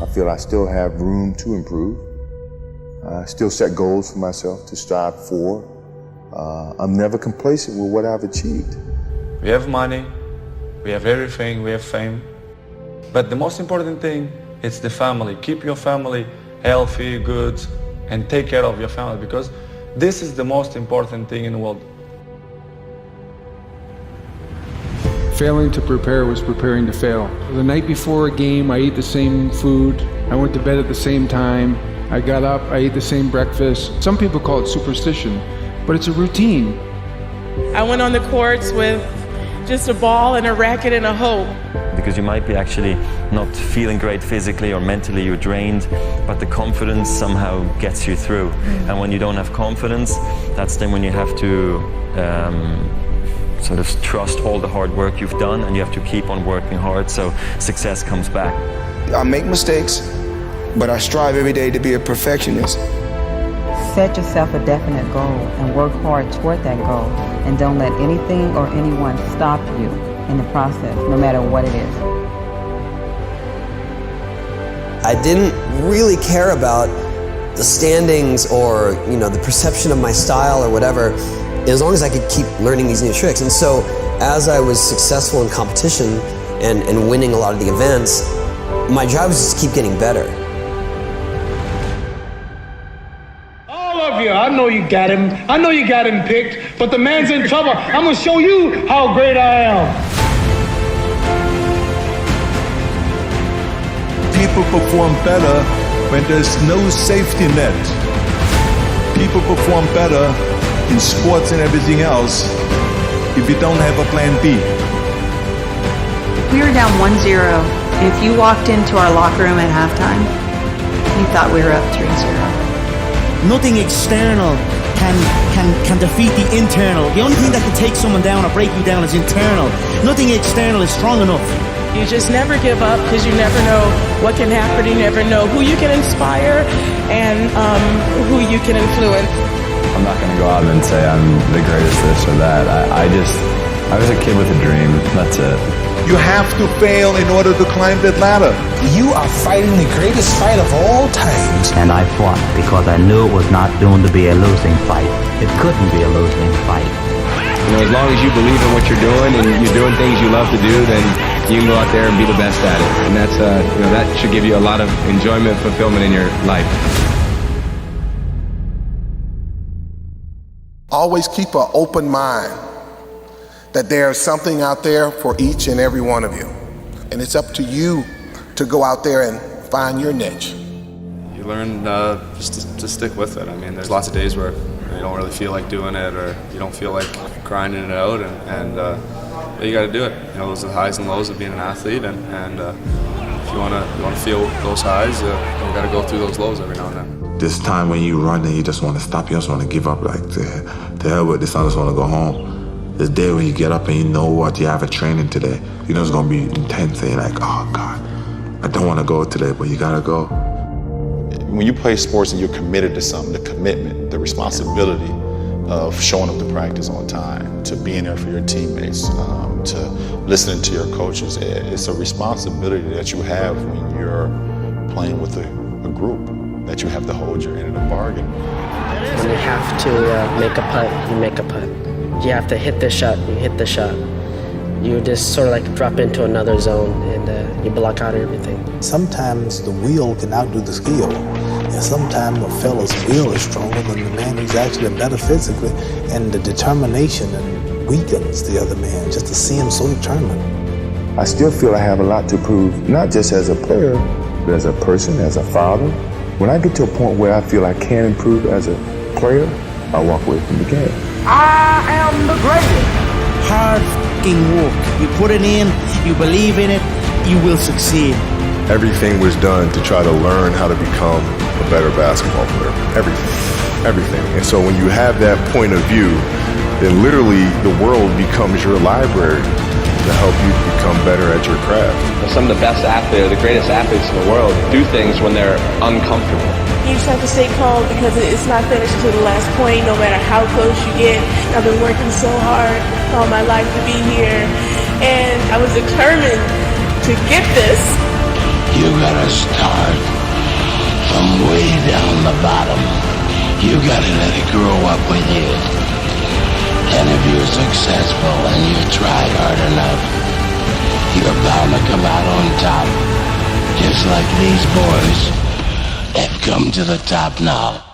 I feel I still have room to improve. I still set goals for myself to strive for. I'm never complacent with what I've achieved. We have money, we have everything, we have fame. But the most important thing is the family. Keep your family healthy, good, and take care of your family, because this is the most important thing in the world. Failing to prepare was preparing to fail. The night before a game, I ate the same food. I went to bed at the same time. I got up, I ate the same breakfast. Some people call it superstition, but it's a routine. I went on the courts with just a ball and a racket and a hope. Because you might be actually not feeling great physically or mentally, you're drained, but the confidence somehow gets you through. And when you don't have confidence, that's then when you have to sort of trust all the hard work you've done, and you have to keep on working hard so success comes back. I make mistakes, but I strive every day to be a perfectionist. Set yourself a definite goal and work hard toward that goal, and don't let anything or anyone stop you in the process, no matter what it is. I didn't really care about the standings or, the perception of my style or whatever, as long as I could keep learning these new tricks. And so as I was successful in competition and winning a lot of the events, my job was just to keep getting better. All of you, I know you got him. I know you got him picked, but the man's in trouble. I'm gonna show you how great I am. People perform better when there's no safety net. People perform better in sports and everything else if you don't have a plan B. We were down 1-0, and if you walked into our locker room at halftime, you thought we were up 3-0. Nothing external can defeat the internal. The only thing that can take someone down or break you down is internal. Nothing external is strong enough. You just never give up, because you never know what can happen. You never know who you can inspire and who you can influence. I'm not going to go out and say I'm the greatest this or that. I was a kid with a dream. That's it. You have to fail in order to climb that ladder. You are fighting the greatest fight of all times. And I fought because I knew it was not doomed to be a losing fight. It couldn't be a losing fight. As long as you believe in what you're doing and you're doing things you love to do, then you can go out there and be the best at it. And that's, that should give you a lot of enjoyment, fulfillment in your life. Always keep an open mind that there's something out there for each and every one of you. And it's up to you to go out there and find your niche. You learn just to stick with it. I mean, there's lots of days where you don't really feel like doing it, or you don't feel like grinding it out, and you got to do it. Those are the highs and lows of being an athlete, and if you want to feel those highs, you got to go through those lows every now and then. This time when you run and you just want to stop, you just want to give up, like to hell with this, I just want to go home. This day when you get up and you know what, you have a training today, you know it's going to be intense, and you're like, oh God, I don't want to go today, but you got to go. When you play sports and you're committed to something, the commitment, the responsibility of showing up to practice on time, to being there for your teammates, to listening to your coaches, it's a responsibility that you have when you're playing with a group, that you have to hold your end of the bargain. When you have to make a putt, you make a putt. You have to hit the shot, you hit the shot. You just sort of like drop into another zone, and you block out everything. Sometimes the will can outdo the skill. And sometimes a fella's will is stronger than the man who's actually better physically, and the determination weakens the other man just to see him so determined. I still feel I have a lot to prove, not just as a player, but as a person, as a father. When I get to a point where I feel I can improve as a player, I walk away from the game. I am the greatest. Hard f***ing work. You put it in, you believe in it, you will succeed. Everything was done to try to learn how to become a better basketball player. Everything. And so when you have that point of view, then literally the world becomes your library to help you become better at your craft. Some of the best athletes, the greatest athletes in the world, do things when they're uncomfortable. You just have to stay calm, because it's not finished until the last point, no matter how close you get. I've been working so hard all my life to be here, and I was determined to get this. You gotta start way down the bottom, you gotta let it grow up with you. And if you're successful and you try hard enough, you're bound to come out on top, just like these boys have come to the top now.